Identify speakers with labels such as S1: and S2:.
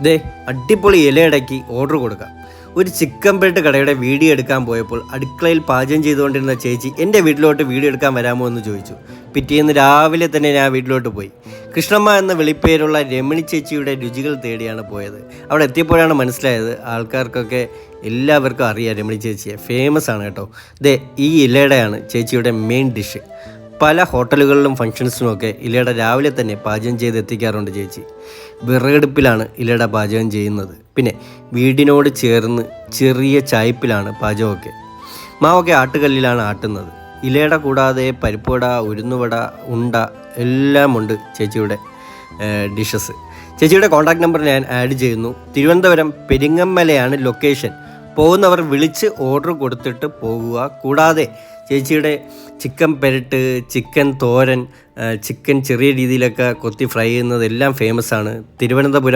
S1: ദേ അടിപൊളി ഇലയടക്കി ഓർഡർ കൊടുക്കാം. ഒരു ചിക്കൻ പെട്ട് കടയുടെ വീഡിയോ എടുക്കാൻ പോയപ്പോൾ അടുക്കളയിൽ പാചകം ചെയ്തുകൊണ്ടിരുന്ന ചേച്ചി എൻ്റെ വീട്ടിലോട്ട് വീഡിയോ എടുക്കാൻ വരാമോ എന്ന് ചോദിച്ചു. പിറ്റേന്ന് രാവിലെ തന്നെ ഞാൻ വീട്ടിലോട്ട് പോയി. കൃഷ്ണമ്മ എന്ന വിളിപ്പേരുള്ള രമണി ചേച്ചിയുടെ രുചികൾ തേടിയാണ് പോയത്. അവിടെ എത്തിയപ്പോഴാണ് മനസ്സിലായത് ആൾക്കാർക്കൊക്കെ എല്ലാവർക്കും അറിയാം രമണി ചേച്ചിയെ, ഫേമസ് ആണ് കേട്ടോ. ദേ ഈ ഇലയുടെയാണ് ചേച്ചിയുടെ മെയിൻ ഡിഷ്. പല ഹോട്ടലുകളിലും ഫംഗ്ഷൻസിനുമൊക്കെ ഇലയുടെ രാവിലെ തന്നെ പാചകം ചെയ്ത് എത്തിക്കാറുണ്ട് ചേച്ചി. വിറകടുപ്പിലാണ് ഇലയുടെ പാചകം ചെയ്യുന്നത്. പിന്നെ വീടിനോട് ചേർന്ന് ചെറിയ ചായ്പിലാണ് പാചകമൊക്കെ. മാവൊക്കെ ആട്ടുകല്ലിലാണ് ആട്ടുന്നത്. ഇലയുടെ കൂടാതെ പരിപ്പുവട, ഉഴുന്നുവട, ഉണ്ട എല്ലാം ഉണ്ട് ചേച്ചിയുടെ ഡിഷസ്. ചേച്ചിയുടെ കോൺടാക്ട് നമ്പർ ഞാൻ ആഡ് ചെയ്യുന്നു. തിരുവനന്തപുരം പെരിങ്ങമലയാണ് ലൊക്കേഷൻ. പോകുന്നവർ വിളിച്ച് ഓർഡർ കൊടുത്തിട്ട് പോകുക. കൂടാതെ ചേച്ചിയുടെ ചിക്കൻ പെരട്ട്, ചിക്കൻ തോരൻ, ചിക്കൻ ചെറിയ രീതിയിലൊക്കെ കൊത്തി ഫ്രൈ ചെയ്യുന്നതെല്ലാം ഫേമസ് ആണ്. തിരുവനന്തപുരം